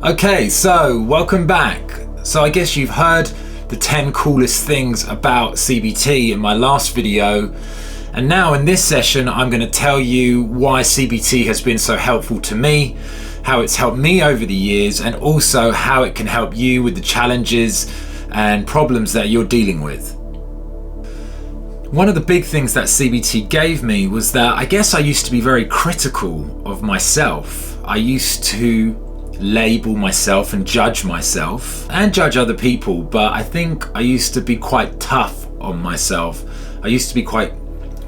Okay, so welcome back. So I guess you've heard the 10 coolest things about CBT in my last video. And now in this session, I'm going to tell you why CBT has been so helpful to me, how it's helped me over the years, and also how it can help you with the challenges and problems that you're dealing with. One of the big things that CBT gave me was that I guess I used to be very critical of myself. I used to label myself and judge myself and judge other people, but I think I used to be quite tough on myself. I used to be quite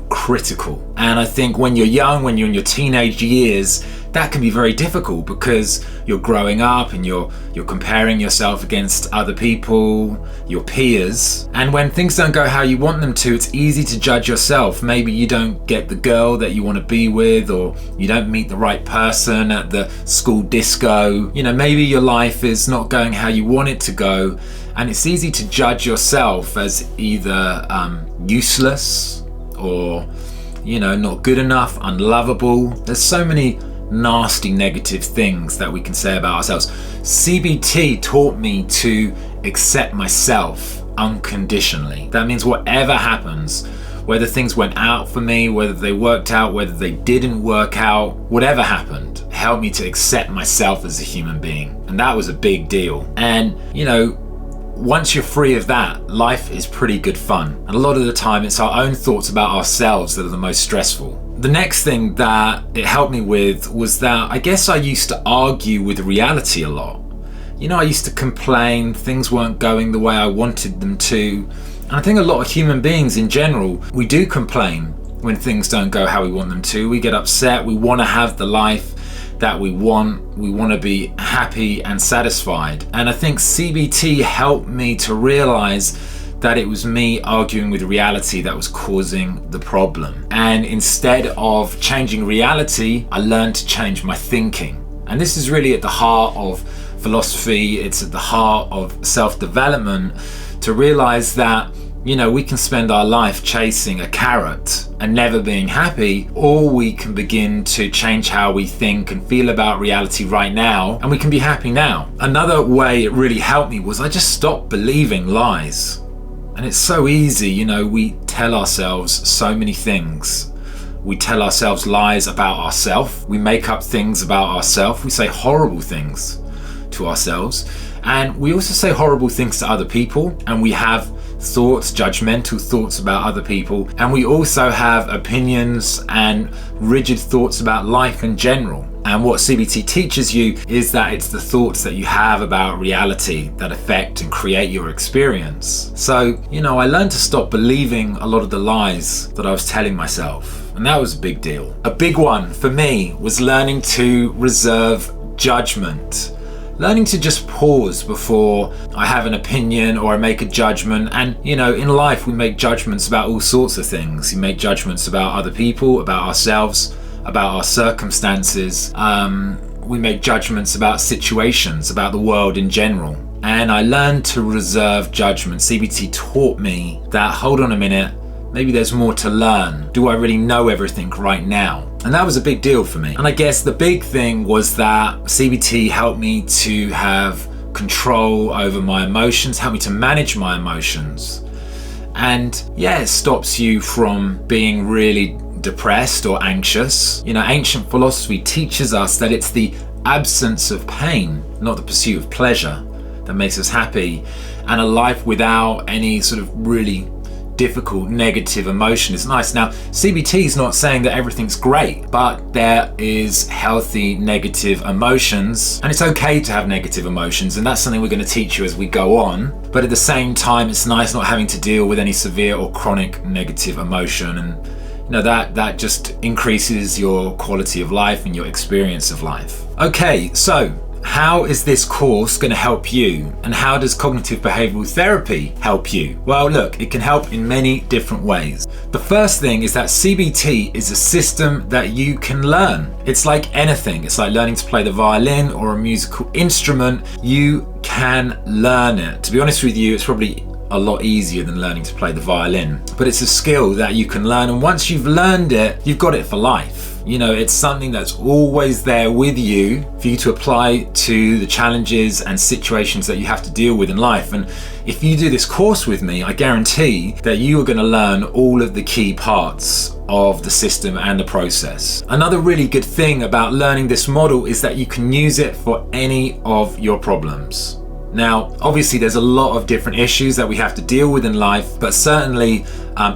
critical, and I think when you're young, when you're in your teenage years, that can be very difficult because you're growing up and you're comparing yourself against other people, your peers, and when things don't go how you want them to, it's easy to judge yourself. Maybe you don't get the girl that you want to be with, or you don't meet the right person at the school disco. Maybe your life is not going how you want it to go, and it's easy to judge yourself as either useless or not good enough, unlovable. There's so many nasty negative things that we can say about ourselves. CBT taught me to accept myself unconditionally. That means whatever happens, whether things went out for me, whether they worked out, whether they didn't work out, whatever happened, helped me to accept myself as a human being. And that was a big deal. And once you're free of that, life is pretty good fun. And a lot of the time, it's our own thoughts about ourselves that are the most stressful. The next thing that it helped me with was that I guess I used to argue with reality a lot. I used to complain, things weren't going the way I wanted them to. And I think a lot of human beings in general, we do complain when things don't go how we want them to. We get upset, we want to have the life that we want to be happy and satisfied. And I think CBT helped me to realize that it was me arguing with reality that was causing the problem. And instead of changing reality, I learned to change my thinking. And this is really at the heart of philosophy, it's at the heart of self-development, to realize that we can spend our life chasing a carrot and never being happy, or we can begin to change how we think and feel about reality right now, and we can be happy now. Another way it really helped me was I just stopped believing lies. And it's so easy, we tell ourselves so many things. We tell ourselves lies about ourselves. We make up things about ourselves. We say horrible things to ourselves. And we also say horrible things to other people. And we have thoughts, judgmental thoughts about other people. And we also have opinions and rigid thoughts about life in general. And what CBT teaches you is that it's the thoughts that you have about reality that affect and create your experience. So, I learned to stop believing a lot of the lies that I was telling myself. And that was a big deal. A big one for me was learning to reserve judgment. Learning to just pause before I have an opinion or I make a judgment. And, in life we make judgments about all sorts of things. You make judgments about other people, about ourselves, about our circumstances. We make judgments about situations, about the world in general. And I learned to reserve judgment. CBT taught me that, hold on a minute, maybe there's more to learn. Do I really know everything right now? And that was a big deal for me. And I guess the big thing was that CBT helped me to have control over my emotions, helped me to manage my emotions. And it stops you from being really depressed or anxious. Ancient philosophy teaches us that it's the absence of pain, not the pursuit of pleasure, that makes us happy. And a life without any sort of really difficult negative emotion is nice. Now, CBT is not saying that everything's great, but there is healthy negative emotions, and it's okay to have negative emotions, and that's something we're going to teach you as we go on. But at the same time, it's nice not having to deal with any severe or chronic negative emotion, and that just increases your quality of life and your experience of life. Okay, so how is this course going to help you? And how does cognitive behavioural therapy help you? Well, look, it can help in many different ways. The first thing is that CBT is a system that you can learn. It's like anything. It's like learning to play the violin or a musical instrument. You can learn it. To be honest with you, it's probably a lot easier than learning to play the violin. But it's a skill that you can learn, and once you've learned it, you've got it for life. You know, it's something that's always there with you for you to apply to the challenges and situations that you have to deal with in life. And if you do this course with me, I guarantee that you are going to learn all of the key parts of the system and the process. Another really good thing about learning this model is that you can use it for any of your problems. Now, obviously there's a lot of different issues that we have to deal with in life, but certainly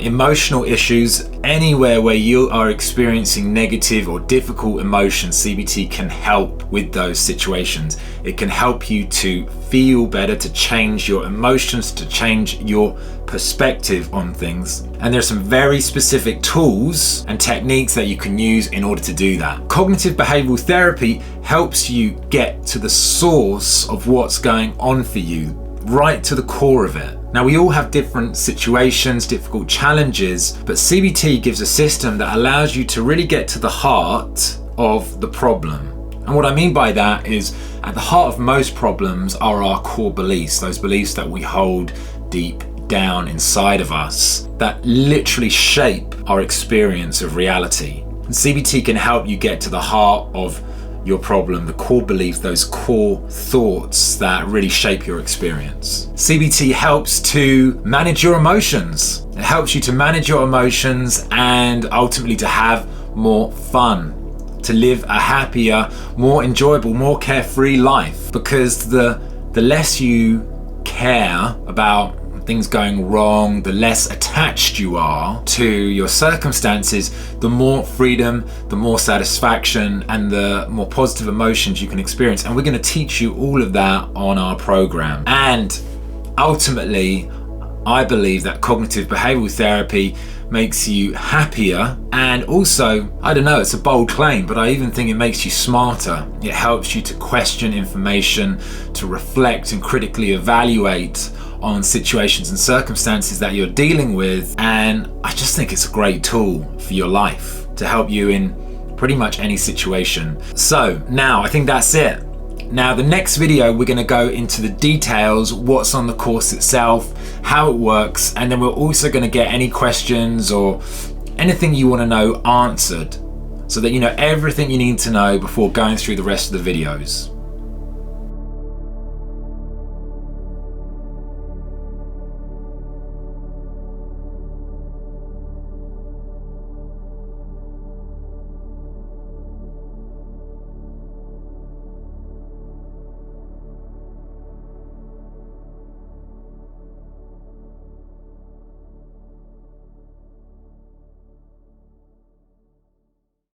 emotional issues, anywhere where you are experiencing negative or difficult emotions, CBT can help with those situations. It can help you to feel better, to change your emotions, to change your perspective on things. And there's some very specific tools and techniques that you can use in order to do that. Cognitive behavioural therapy helps you get to the source of what's going on for you, right to the core of it. Now, we all have different situations, difficult challenges, but CBT gives a system that allows you to really get to the heart of the problem. And what I mean by that is, at the heart of most problems are our core beliefs, those beliefs that we hold deep down inside of us that literally shape our experience of reality. And CBT can help you get to the heart of your problem, the core beliefs, those core thoughts that really shape your experience. CBT helps to manage your emotions. It helps you to manage your emotions and ultimately to have more fun, to live a happier, more enjoyable, more carefree life, because the less you care about things going wrong, the less attached you are to your circumstances, the more freedom, the more satisfaction, and the more positive emotions you can experience. And we're going to teach you all of that on our program. And ultimately, I believe that cognitive behavioural therapy makes you happier, and also, I don't know, it's a bold claim, but I even think it makes you smarter. It helps you to question information, to reflect and critically evaluate on situations and circumstances that you're dealing with, and I just think it's a great tool for your life to help you in pretty much any situation. So now I think that's it. Now the next video we're going to go into the details, what's on the course itself, how it works, and then we're also going to get any questions or anything you want to know answered, so that you know everything you need to know before going through the rest of the videos.